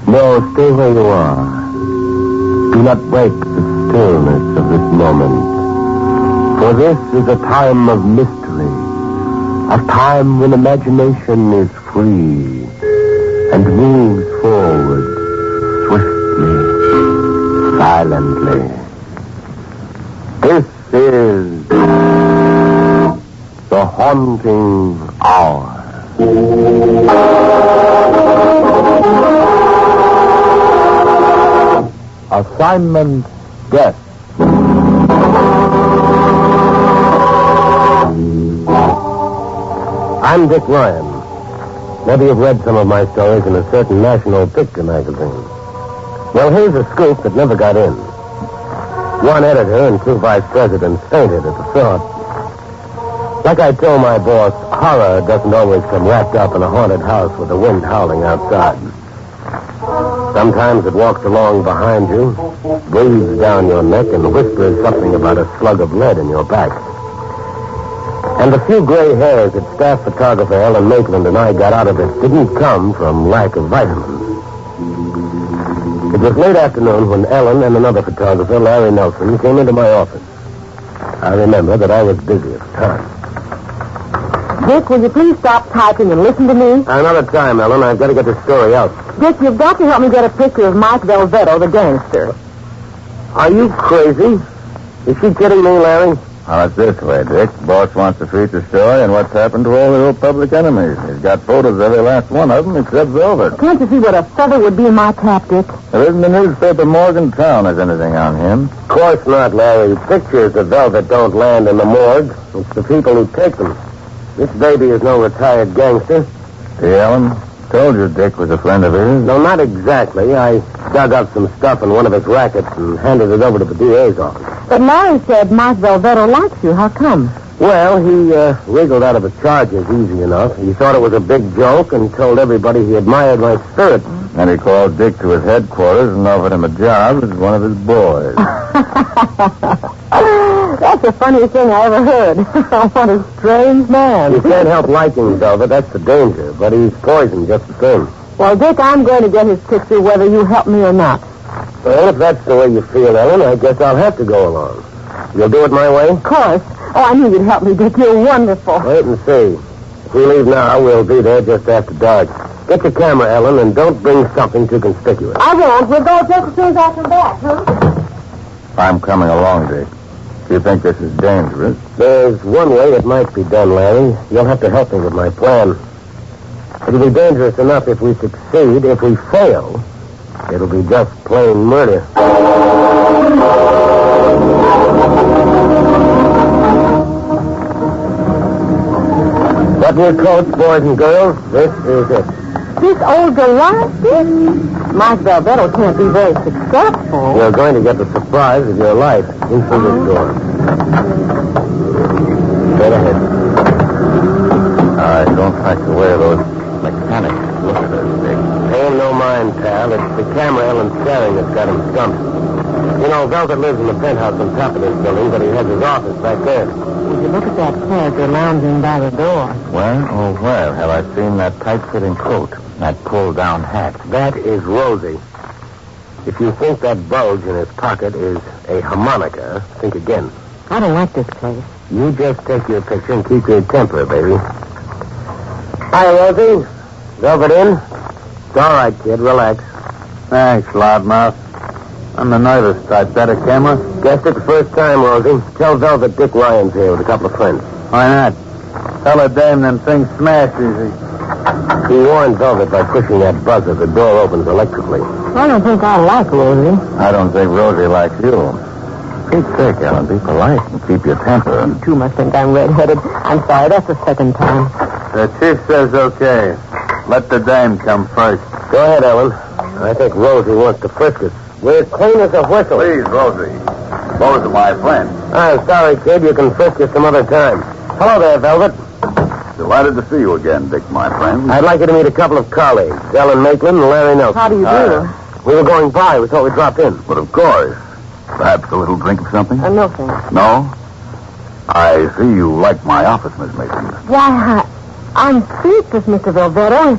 No, stay where you are. Do not break the stillness of this moment. For this is a time of mystery. A time when imagination is free and moves forward swiftly, silently. This is the haunting hour. Assignment Death. I'm Dick Ryan. Maybe you've read some of my stories in a certain national picture magazine. Well, here's a scoop that never got in. One editor and 2 vice presidents fainted at the thought. Like I told my boss, horror doesn't always come wrapped up in a haunted house with the wind howling outside. Sometimes it walks along behind you, breathes down your neck, and whispers something about a slug of lead in your back. And the few gray hairs that staff photographer Ellen Maitland and I got out of it didn't come from lack of vitamins. It was late afternoon when Ellen and another photographer, Larry Nelson, came into my office. I remember that I was busy at the time. Dick, will you please stop typing and listen to me? Another time, Ellen. I've got to get the story out. Dick, you've got to help me get a picture of Mike Velvetto, the gangster. Are you crazy? Is she kidding me, Larry? Well, it's this way, Dick. Boss wants to feature story and what's happened to all the old public enemies. He's got photos of every last one of them except Velvet. Can't you see what a feather would be in my cap, Dick? There isn't a newspaper Morgantown has anything on him. Of course not, Larry. Pictures of Velvet don't land in the morgue. It's the people who take them. This baby is no retired gangster. See, Ellen? Told you Dick was a friend of his. No, not exactly. I dug up some stuff in one of his rackets and handed it over to the DA's office. But Larry said Mike Velvetto likes you. How come? Well, he wriggled out of the charges easy enough. He thought it was a big joke and told everybody he admired my spirit. And he called Dick to his headquarters and offered him a job as one of his boys. That's the funniest thing I ever heard. What a strange man. You can't help liking Velvet. That's the danger. But he's poison just the same. Well, Dick, I'm going to get his picture whether you help me or not. Well, if that's the way you feel, Ellen, I guess I'll have to go along. You'll do it my way? Of course. Oh, I knew you'd help me, Dick. You're wonderful. Wait and see. If we leave now, we'll be there just after dark. Get your camera, Ellen, and don't bring something too conspicuous. I won't. We'll go just as soon as I come back, huh? I'm coming along, Dick. You think this is dangerous? There's one way it might be done, Larry. You'll have to help me with my plan. It'll be dangerous enough if we succeed. If we fail, it'll be just plain murder. Button your coats, boys and girls. This is it. This old Goliath, Dick? Mike Velvetto can't be very successful. You're going to get the surprise of your life. In through this door. Straight ahead. I don't like the way those mechanics look at us, Dick. Pay him no mind, pal. It's the camera Ellen's carrying that's got him stumped. You know, Velvet lives in the penthouse on top of this building, but he has his office back there. Would you look at that character lounging by the door? Where, oh, where have I seen that tight-fitting coat, that pulled-down hat? That is Rosie. If you think that bulge in his pocket is a harmonica, think again. I don't like this place. You just take your picture and keep your temper, baby. Hi, Rosie. Velvet in? It's all right, kid. Relax. Thanks, loudmouth. I'm the nervous type. That a camera? Guessed it the first time, Rosie. Tell Velvet Dick Ryan's here with a couple of friends. Why not? Tell a dame them things smash easy. He warned Velvet by pushing that buzzer. The door opens electrically. I don't think I like Rosie. I don't think Rosie likes you. Pete's sake, Ellen, be polite and keep your temper. You two must think I'm red-headed. I'm sorry, that's the second time. The chief says okay. Let the dame come first. Go ahead, Ellen. I think Rosie wants to frisk us. We're clean as a whistle. Please, Rosie. Those are my friends. I'm sorry, kid. You can frisk us some other time. Hello there, Velvet. Delighted to see you again, Dick, my friend. I'd like you to meet a couple of colleagues, Ellen Maitland and Larry Nelson. How do you do? We were going by. We thought we'd drop in. But of course. Perhaps a little drink of something? No, thanks. No? I see you like my office, Miss Mason. Why, I'm speechless, Mr. Velvetto.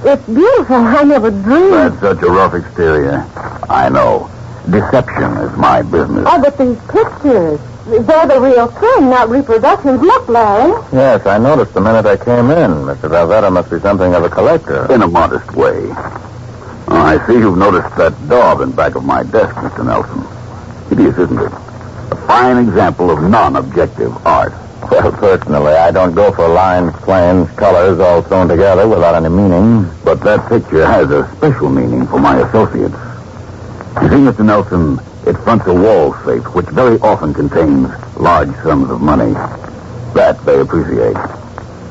It's beautiful. I never dreamed. That's such a rough exterior. I know. Deception is my business. Oh, but these pictures, they're the real thing, not reproductions. Look, Larry. Yes, I noticed the minute I came in. Mr. Valverde must be something of a collector. In a modest way. I see you've noticed that daub in back of my desk, Mr. Nelson. Hideous, isn't it? A fine example of non-objective art. Well, personally, I don't go for lines, planes, colors all thrown together without any meaning. But that picture has a special meaning for my associates. You see, Mr. Nelson, it fronts a wall safe, which very often contains large sums of money. That they appreciate.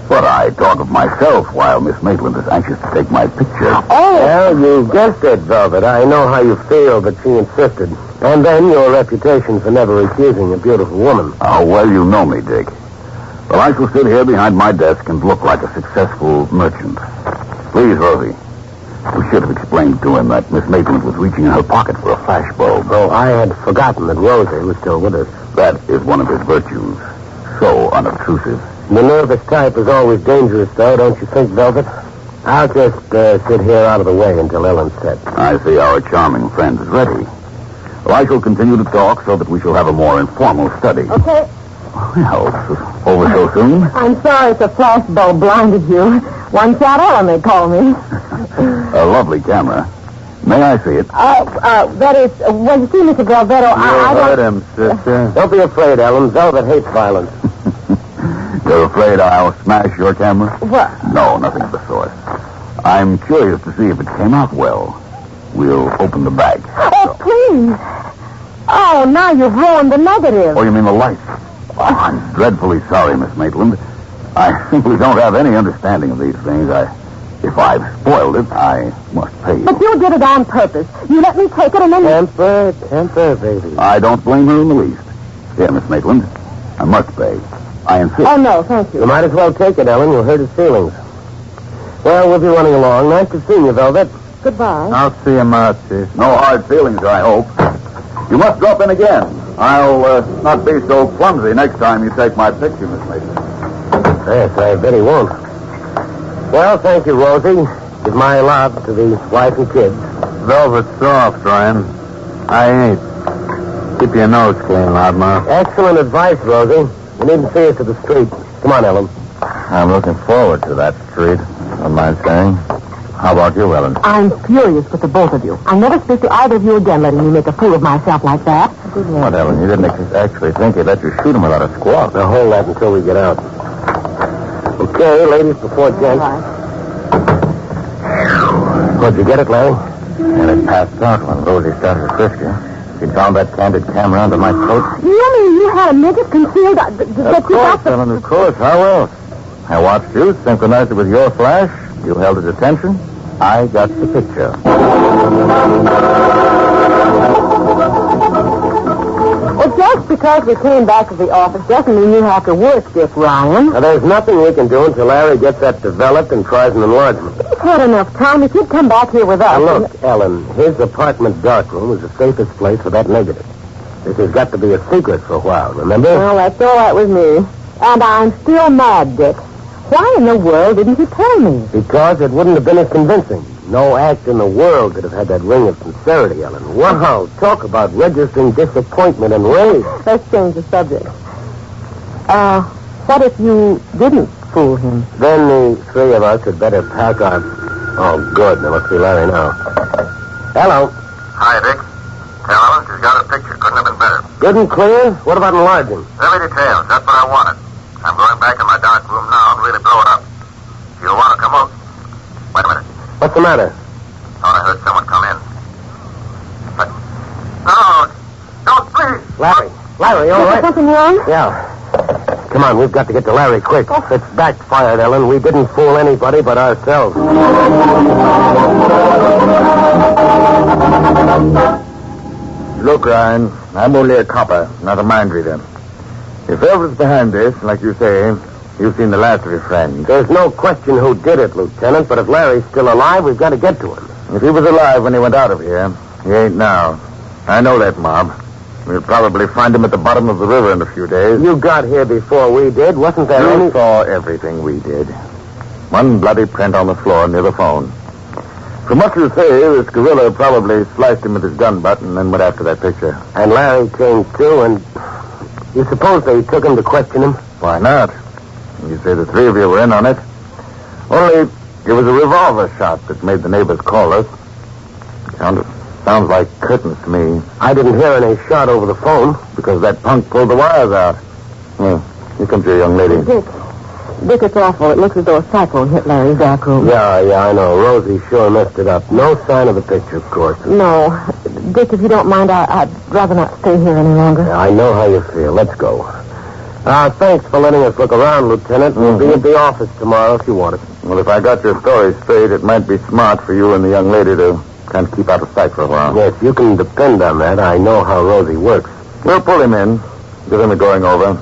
But I thought of myself while Miss Maitland is anxious to take my picture. Oh! Well, you guessed it, Velvet. I know how you feel, but she insisted. And then your reputation for never refusing a beautiful woman. How well you know me, Dick. Well, I shall sit here behind my desk and look like a successful merchant. Please, Rosie. We should have explained to him that Miss Maitland was reaching in her pocket for a flashbulb. Oh, I had forgotten that Rosie was still with us. That is one of his virtues. So unobtrusive. The nervous type is always dangerous, though, don't you think, Velvet? I'll just sit here out of the way until Ellen's set. I see our charming friend is ready. Well, I shall continue to talk so that we shall have a more informal study. Okay. Well, over so soon? I'm sorry if the flashbulb blinded you. One shot Ellen, they call me. A lovely camera. May I see it? That is, well, you see, Mr. Galvetto, I don't... him, sister. Don't be afraid, Ellen. Velvet hates violence. You're afraid I'll smash your camera? What? No, nothing of the sort. I'm curious to see if it came out well. We'll open the bag. Oh, please. Oh, now you've ruined the negative. Oh, you mean the light? Oh, I'm dreadfully sorry, Miss Maitland. I simply don't have any understanding of these things. If I've spoiled it, I must pay you. But you did it on purpose. You let me take it and then... Temper, baby. I don't blame her in the least. Here, Miss Maitland, I must pay. I insist. Oh, no, thank You you. might as well take it, Ellen. You'll hurt his feelings. Well, we'll be running along. Nice to see you, Velvet. Goodbye. I'll see you, Marcy. No hard feelings, I hope. You must drop in again. I'll not be so clumsy next time you take my picture, Miss Maitland. Yes, I bet he won't. Well, thank you, Rosie. Give my love to the wife and kids. Velvet's soft, Ryan. I ain't. Keep your nose clean, loudmouth. Excellent advice, Rosie. You needn't see us to the street. Come on, Ellen. I'm looking forward to that street, don't mind saying. How about you, Ellen? I'm furious with the both of you. I'll never speak to either of you again, letting me make a fool of myself like that. What, Ellen? You didn't actually think he'd let you shoot him without a squawk. Now, hold that until we get out. Okay, ladies before gents. Right. Did you get it, Larry? And it passed out when Rosie started to frisk you. She'd found that candid camera under my coat. You mean you had a midget concealed that Of you got course, the... Ellen, of course. How else? I watched you, synchronized it with your flash. You held his attention. I got the picture. Well, just because we came back to the office doesn't mean you have to work, Dick Ryan. Now, there's nothing we can do until Larry gets that developed and tries an enlargement. He's had enough time. If he'd come back here with us... Now, look, Ellen, his apartment darkroom is the safest place for that negative. This has got to be a secret for a while, remember? Well, that's all right with me. And I'm still mad, Dick. Why in the world didn't you tell me? Because it wouldn't have been as convincing. No act in the world could have had that ring of sincerity, Ellen. Wow, talk about registering disappointment and rage. Let's change the subject. What if you didn't fool him? Then the three of us had better pack our... Oh, good. There must be Larry now. Hello. Hi, Dick. Tell Ellen she's got a picture. Couldn't have been better. Good and clear? What about enlarging? Every detail. That's what I wanted. I'm going back in my dark room now and really blow it up. If you'll want to come out... Wait a minute. What's the matter? Thought I heard someone come in. But... No! Don't, please! Larry, all Is there right? something wrong? Yeah. Come on, we've got to get to Larry quick. It's backfired, Ellen. We didn't fool anybody but ourselves. Look, Ryan, I'm only a copper, not a mind reader. If Elvis behind this, like you say, you've seen the last of your friend. There's no question who did it, Lieutenant, but if Larry's still alive, we've got to get to him. If he was alive when he went out of here, he ain't now. I know that, Mob. We'll probably find him at the bottom of the river in a few days. You got here before we did. Wasn't there You any... saw everything we did. One bloody print on the floor near the phone. From what you say, this gorilla probably sliced him with his gun butt and then went after that picture. And Larry came too, and you suppose they took him to question him? Why not? You say the three of you were in on it. Only it was a revolver shot that made the neighbors call us. Sounds like curtains to me. I didn't hear any shot over the phone. Because that punk pulled the wires out. Well, here comes your young lady. Dick, it's awful. It looks as though a cyclone hit Larry's back room. Yeah, I know. Rosie sure messed it up. No sign of the picture, of course. No. Dick, if you don't mind, I'd rather not stay here any longer. Yeah, I know how you feel. Let's go. Thanks for letting us look around, Lieutenant. We'll be at the office tomorrow if you want us. Well, if I got your story straight, it might be smart for you and the young lady to kind of keep out of sight for a while. Yes, you can depend on that. I know how Rosie works. We'll pull him in. Give him a going over.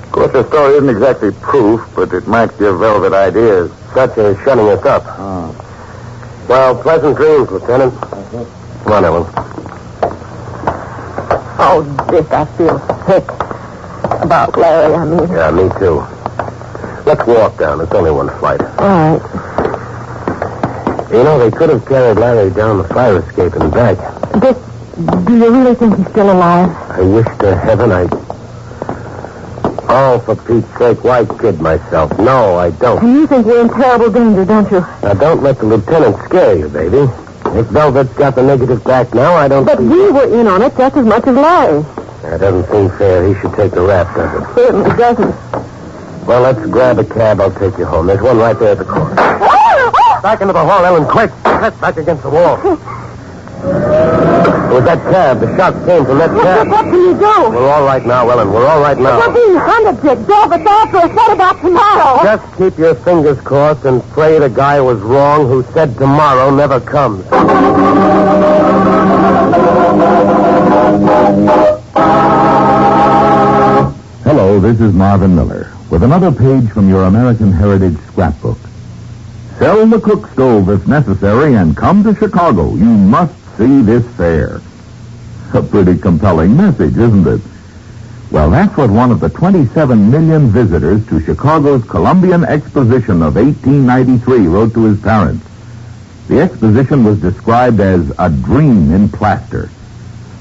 Of course, your story isn't exactly proof, but it might give Velvet ideas. Such as shutting us up. Well, pleasant dreams, Lieutenant. Come on, Ellen. Oh, Dick, I feel sick. About Larry, I mean. Yeah, me too. Let's walk down. It's only one flight. All right. You know, they could have carried Larry down the fire escape and back. Dick, do you really think he's still alive? I wish to heaven Oh, for Pete's sake, why kid myself? No, I don't. And you think we're in terrible danger, don't you? Now, don't let the lieutenant scare you, baby. If Velvet's got the negative back now, I don't But we were in on it just as much as Larry. That doesn't seem fair. He should take the rap, does it? Certainly doesn't. Well, let's grab a cab. I'll take you home. There's one right there at the corner. Back into the hall, Ellen, quick. That's back against the wall. It was that cab. The shot came from that cab. What can you do? We're all right now, Ellen. We're all right now. We're being hunted, Dick. Velvet's after us. What about tomorrow? Just keep your fingers crossed and pray the guy was wrong who said tomorrow never comes. Hello, this is Marvin Miller with another page from your American Heritage scrapbook. Sell the cook stove if necessary and come to Chicago. You must see this fair. A pretty compelling message, isn't it? Well, that's what one of the 27 million visitors to Chicago's Columbian Exposition of 1893 wrote to his parents. The exposition was described as a dream in plaster.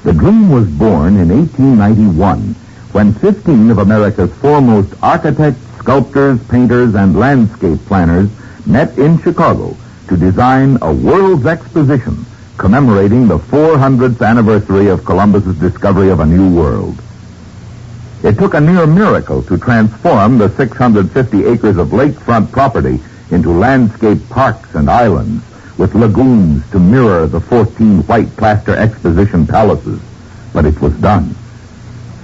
The dream was born in 1891 when 15 of America's foremost architects, sculptors, painters, and landscape planners met in Chicago to design a world's exposition commemorating the 400th anniversary of Columbus's discovery of a new world. It took a near miracle to transform the 650 acres of lakefront property into landscape parks and islands with lagoons to mirror the 14 white plaster exposition palaces. But it was done.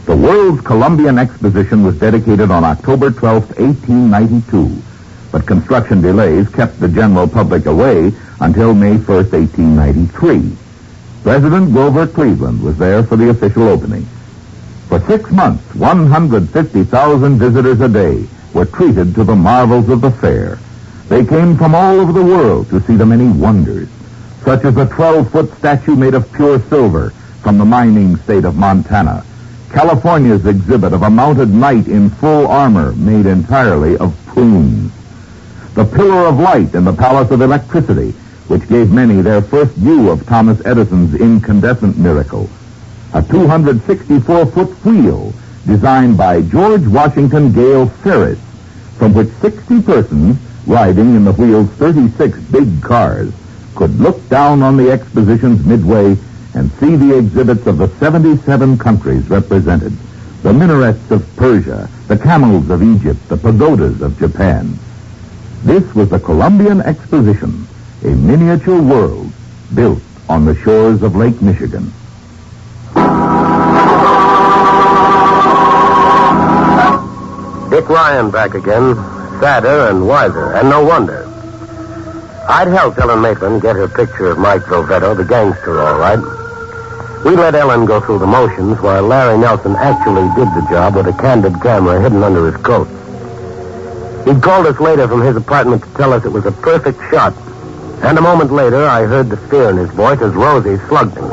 The World's Columbian Exposition was dedicated on October 12, 1892, but construction delays kept the general public away until May 1, 1893. President Grover Cleveland was there for the official opening. For 6 months, 150,000 visitors a day were treated to the marvels of the fair. They came from all over the world to see the many wonders, such as a 12-foot statue made of pure silver from the mining state of Montana, California's exhibit of a mounted knight in full armor made entirely of prunes, the Pillar of Light in the Palace of Electricity, which gave many their first view of Thomas Edison's incandescent miracle, a 264-foot wheel designed by George Washington Gale Ferris, from which 60 persons riding in the wheel's 36 big cars could look down on the exposition's midway and see the exhibits of the 77 countries represented, the minarets of Persia, the camels of Egypt, the pagodas of Japan. This was the Columbian Exposition, a miniature world built on the shores of Lake Michigan. Dick Ryan back again, sadder and wiser, and no wonder. I'd helped Ellen Maitland get her picture of Mike Velvetto, the gangster, all right. We let Ellen go through the motions while Larry Nelson actually did the job with a candid camera hidden under his coat. He'd called us later from his apartment to tell us it was a perfect shot. And a moment later, I heard the fear in his voice as Rosie slugged him.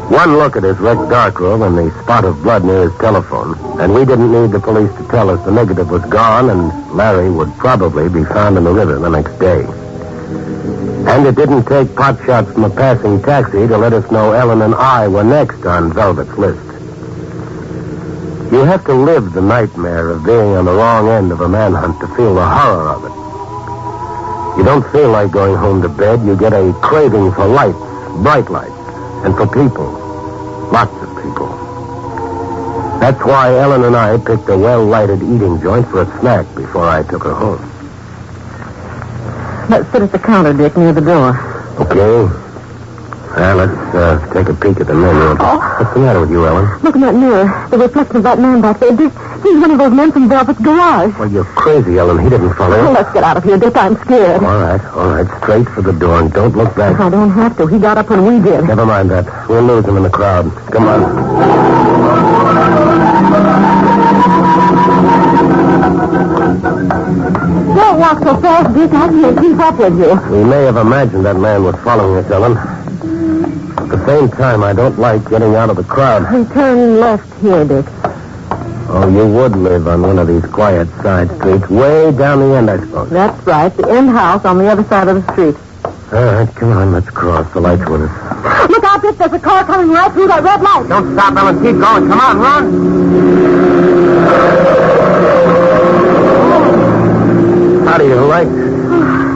One look at his wrecked darkroom and the spot of blood near his telephone, and we didn't need the police to tell us the negative was gone and Larry would probably be found in the river the next day. And it didn't take pot shots from a passing taxi to let us know Ellen and I were next on Velvet's list. You have to live the nightmare of being on the wrong end of a manhunt to feel the horror of it. You don't feel like going home to bed. You get a craving for lights, bright lights, and for people. Lots of people. That's why Ellen and I picked a well-lighted eating joint for a snack before I took her home. Let's sit at the counter, Dick, near the door. Okay. Let's take a peek at the menu. Oh. What's the matter with you, Ellen? Look in that mirror. The reflection of that man back there. Dick, he's one of those men from Velvet's garage. Well, you're crazy, Ellen. He didn't follow Well, us. let's get out of here, Dick. I'm scared. All right. Straight for the door, and don't look back. I don't have to. He got up when we did. Never mind that. We'll lose him in the crowd. Come on. Don't walk so fast, Dick. I can't keep up with you. We may have imagined that man was following us, Ellen. At the same time, I don't like getting out of the crowd. We turn left here, Dick. Oh, you would live on one of these quiet side streets, way down the end, I suppose. That's right. The end house on the other side of the street. All right, come on, let's cross. The light's with us. Look out, Dick. There's a car coming right through that red light. Don't stop, Ellen. Keep going. Come on, run. How do you like?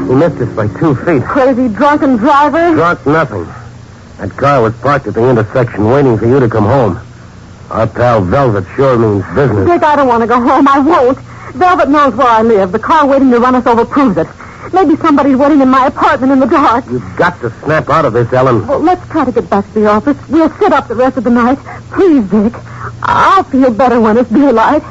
He missed us by 2 feet. Crazy drunken driver. Drunk nothing. That car was parked at the intersection waiting for you to come home. Our pal Velvet sure means business. Dick, I don't want to go home. I won't. Velvet knows where I live. The car waiting to run us over proves it. Maybe somebody's waiting in my apartment in the dark. You've got to snap out of this, Ellen. Well, let's try to get back to the office. We'll sit up the rest of the night. Please, Dick. I'll feel better when it's daylight.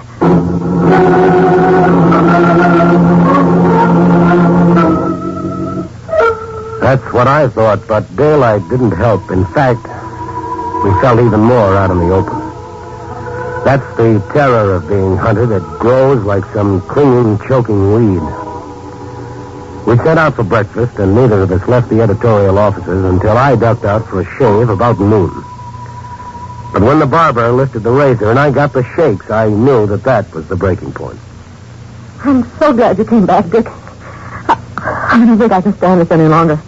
That's what I thought, but daylight didn't help. In fact, we felt even more out in the open. That's the terror of being hunted. It grows like some clinging, choking weed. We set out for breakfast, and neither of us left the editorial offices until I ducked out for a shave about noon. But when the barber lifted the razor and I got the shakes, I knew that was the breaking point. I'm so glad you came back, Dick. I don't think I can stand this any longer.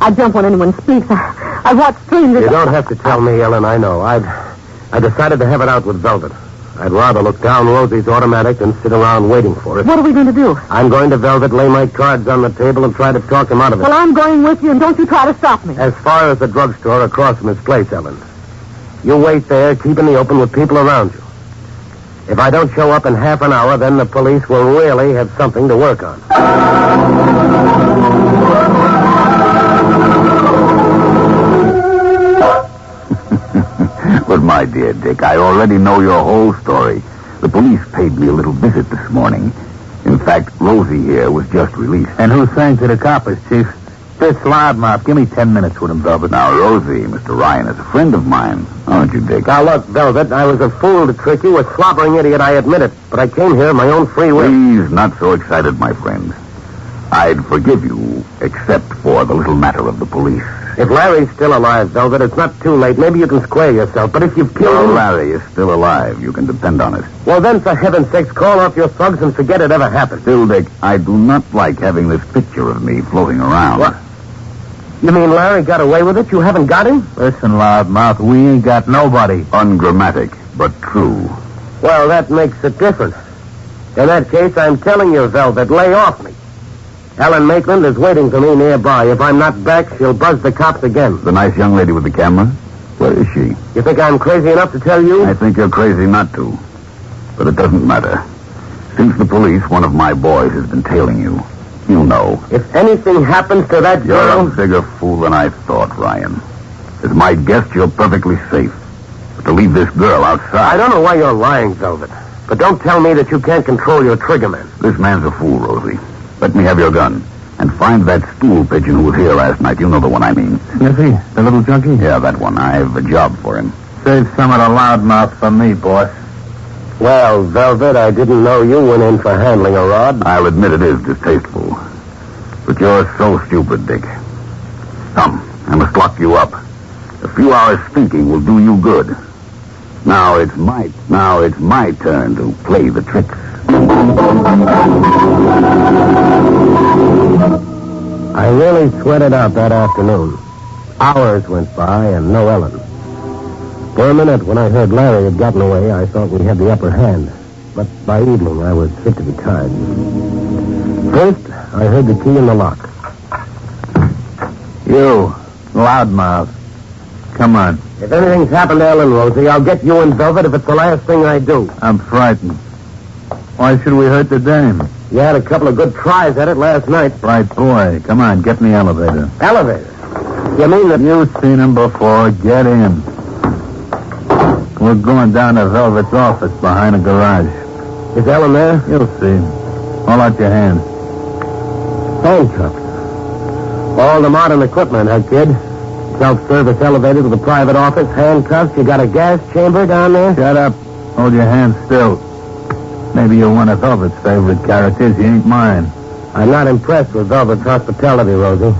I jump when anyone speaks. I watch strangers. You don't have to tell me, Ellen. I know. I decided to have it out with Velvet. I'd rather look down Rosie's automatic than sit around waiting for it. What are we going to do? I'm going to Velvet, lay my cards on the table, and try to talk him out of it. Well, I'm going with you, and don't you try to stop me. As far as the drugstore across from his place, Ellen. You wait there, keep in the open with people around you. If I don't show up in half an hour, then the police will really have something to work on. But, my dear Dick, I already know your whole story. The police paid me a little visit this morning. In fact, Rosie here was just released. And who's saying to the coppers, Chief? This loudmouth. Give me 10 minutes with him, Velvet. Now, Rosie, Mr. Ryan, is a friend of mine. Aren't you, Dick? Now, look, Velvet, I was a fool to trick you, a slobbering idiot, I admit it. But I came here of my own free will. Please, not so excited, my friend. I'd forgive you, except for the little matter of the police. If Larry's still alive, Velvet, it's not too late. Maybe you can square yourself. But if you've killed Your him... Larry is still alive. You can depend on it. Well, then, for heaven's sakes, call off your thugs and forget it ever happened. Still, Dick, I do not like having this picture of me floating around. What? You mean Larry got away with it? You haven't got him? Listen, loudmouth, we ain't got nobody. Ungrammatic, but true. Well, that makes it different. In that case, I'm telling you, Velvet, lay off me. Ellen Maitland is waiting for me nearby. If I'm not back, she'll buzz the cops again. The nice young lady with the camera? Where is she? You think I'm crazy enough to tell you? I think you're crazy not to. But it doesn't matter. Since the police, one of my boys has been tailing you. You know. If anything happens to that You're girl... a bigger fool than I thought, Ryan. As my guest, you're perfectly safe. But to leave this girl outside... I don't know why you're lying, Velvet. But don't tell me that you can't control your triggerman. This man's a fool, Rosie. Let me have your gun. And find that stool pigeon who was here last night. You know the one I mean. Sniffy, the little junkie? Yeah, that one. I have a job for him. Save some of the loudmouth for me, boss. Well, Velvet, I didn't know you went in for handling a rod. I'll admit it is distasteful. But you're so stupid, Dick. Come, I must lock you up. A few hours thinking will do you good. Now it's my turn to play the tricks. I really sweated out that afternoon. Hours went by and no Ellen. For a minute, when I heard Larry had gotten away, I thought we had the upper hand. But by evening, I was fit to be tied. First, I heard the key in the lock. You, loudmouth. Come on. If anything's happened to Ellen, Rosie, I'll get you in velvet if it's the last thing I do. I'm frightened. Why should we hurt the dame? You had a couple of good tries at it last night. Bright boy. Come on, get in the elevator. Elevator? You mean that... You've seen him before. Get in. We're going down to Velvet's office behind a garage. Is Ellen there? You'll see. Hold out your hands. Handcuffs. All the modern equipment, huh, kid? Self-service elevator to the private office, handcuffs. You got a gas chamber down there? Shut up. Hold your hands still. Maybe you're one of Velvet's favorite characters. You ain't mine. I'm not impressed with Velvet's hospitality, Rosie.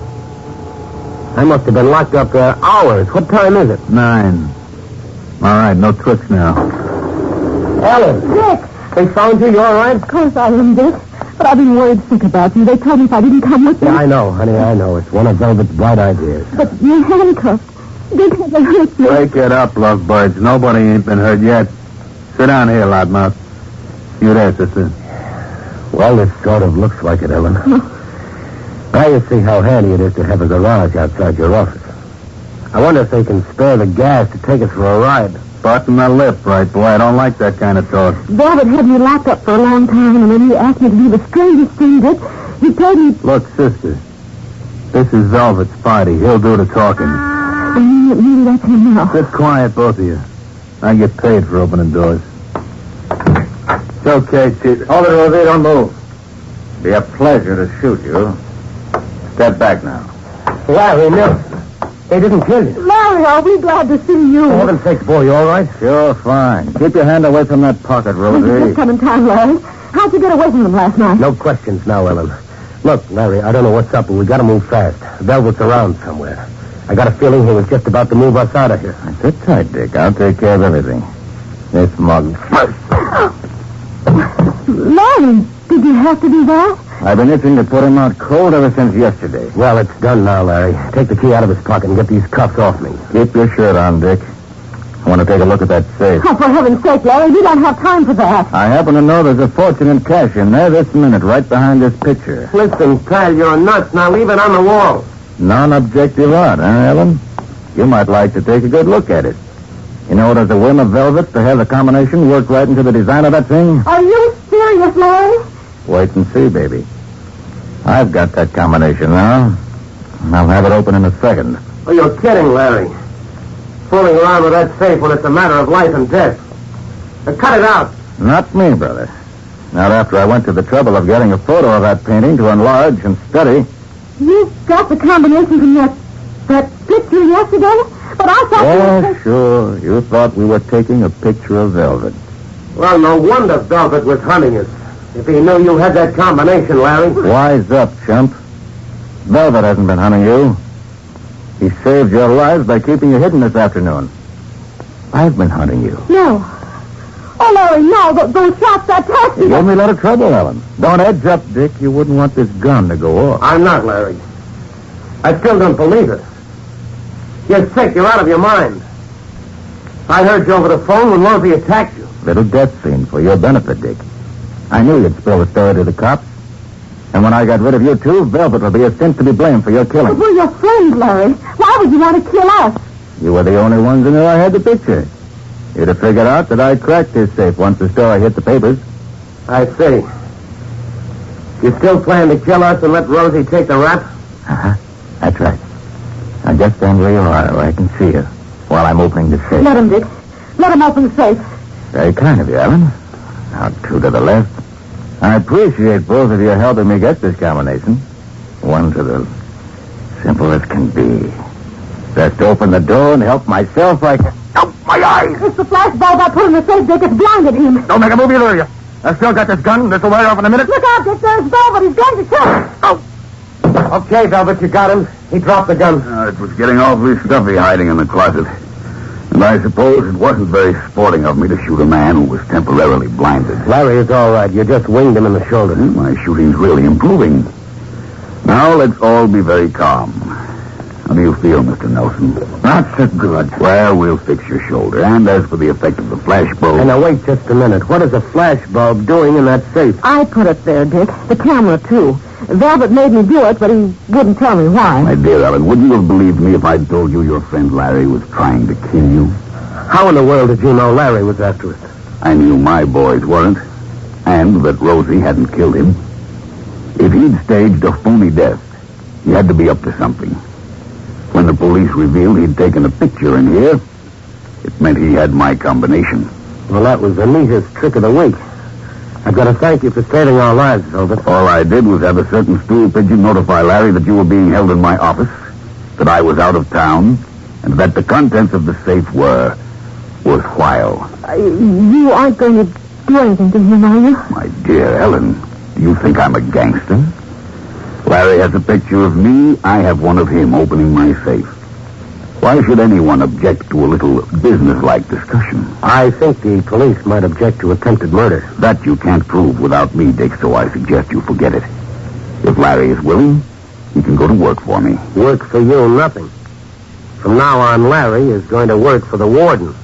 I must have been locked up there hours. What time is it? 9. All right, no tricks now. Ellen! Dick! They found you? You all right? Of course I am, Dick. But I've been worried sick about you. They told me if I didn't come with them. Yeah, I know, honey, I know. It's one of Velvet's bright ideas. But you're handcuffed. Dick, they hurt you. Break it up, lovebirds. Nobody ain't been hurt yet. Sit down here, loudmouth. You there, sister. Well, this sort of looks like it, Ellen. Now you see how handy it is to have a garage outside your office. I wonder if they can spare the gas to take us for a ride. Button the lip, right, boy. I don't like that kind of talk. Velvet had me locked up for a long time, and then he asked me to do the strangest thing, Dick. He told me... Look, sister. This is Velvet's party. He'll do the talking. Maybe that's him now. Sit quiet, both of you. I get paid for opening doors. It's okay, Chief. Hold it, Rosie. Don't move. Be a pleasure to shoot you. Step back now. Larry Nelson. They didn't kill you. Larry, are we glad to see you? For heaven's sake, boy, you all right? Sure, fine. Keep your hand away from that pocket, Just Rosie. come in time, Larry. How'd you get away from them last night? No questions now, Ellen. Look, Larry, I don't know what's up, but we got to move fast. Velvet's around somewhere. I got a feeling he was just about to move us out of here. Sit tight, Dick. I'll take care of everything. This mug first. Larry, did you have to do that? I've been itching to put him out cold ever since yesterday. Well, it's done now, Larry. Take the key out of his pocket and get these cuffs off me. Keep your shirt on, Dick. I want to take a look at that safe. Oh, for heaven's sake, Larry, we don't have time for that. I happen to know there's a fortune in cash in there this minute, right behind this picture. Listen, pal, you're nuts. Now leave it on the wall. Non-objective art, huh, Ellen? You might like to take a good look at it. You know, it was a whim of Velvet's to have the combination work right into the design of that thing. Are you serious, Larry? Wait and see, baby. I've got that combination now. I'll have it open in a second. Oh, you're kidding, Larry. Fooling around with that safe when it's a matter of life and death. Now, cut it out. Not me, brother. Not after I went to the trouble of getting a photo of that painting to enlarge and study. You got the combination from that picture yesterday? But I thought Yeah, sure. You thought we were taking a picture of Velvet. Well, no wonder Velvet was hunting us. If he knew you had that combination, Larry. Wise up, chump. Velvet hasn't been hunting you. He saved your lives by keeping you hidden this afternoon. I've been hunting you. No. Oh, Larry, no. Those shots, that taxi. You gave me a lot of trouble, Ellen. Don't edge up, Dick. You wouldn't want this gun to go off. I'm not, Larry. I still don't believe it. You're sick. You're out of your mind. I heard you over the phone when Rosie attacked you. Little death scene for your benefit, Dick. I knew you'd spill the story to the cops. And when I got rid of you, too, Velvet would be a sin to be blamed for your But killing. we're your friends, Larry. Why would you want to kill us? You were the only ones who knew I had the picture. You'd have figured out that I cracked his safe once the story hit the papers. I see. You still plan to kill us and let Rosie take the rap? Uh-huh. That's right. Now just stand where you are where I can see you while I'm opening the safe. Let him, Dick. Let him open the safe. Very kind of you, Ellen. Now, two to the left. I appreciate both of you helping me get this combination. One to the simple as can be. Just open the door and help myself like... Oh, my eyes! It's the flash bulb I put in the safe, Dick. It's blinded him. Don't make a move either of you. I've still got this gun. This will wear off in a minute. Look out, Dick. There's Velvet. He's going to shoot. Oh! Okay, Velvet, you got him. He dropped the gun. It was getting awfully stuffy hiding in the closet. And I suppose it wasn't very sporting of me to shoot a man who was temporarily blinded. Larry, it's all right. You just winged him in the shoulder. My shooting's really improving. Now let's all be very calm. How do you feel, Mr. Nelson? Not so good. Well, we'll fix your shoulder. And as for the effect of the flash bulb... Hey, now, wait just a minute. What is a flash bulb doing in that safe? I put it there, Dick. The camera, too. Velvet made me do it, but he wouldn't tell me why. My dear Ellen, would you have believed me if I'd told you your friend Larry was trying to kill you? How in the world did you know Larry was after us? I knew my boys weren't, and that Rosie hadn't killed him. If he'd staged a phony death, he had to be up to something. When the police revealed he'd taken a picture in here, it meant he had my combination. Well, that was the neatest trick of the week. I've got to thank you for saving our lives, Velvet. All I did was have a certain stool pigeon notify Larry that you were being held in my office, that I was out of town, and that the contents of the safe were worthwhile. You aren't going to do anything to him, are you? My dear Ellen, do you think I'm a gangster? Larry has a picture of me. I have one of him opening my safe. Why should anyone object to a little business-like discussion? I think the police might object to attempted murder. That you can't prove without me, Dick, so I suggest you forget it. If Larry is willing, he can go to work for me. Work for you, nothing. From now on, Larry is going to work for the warden.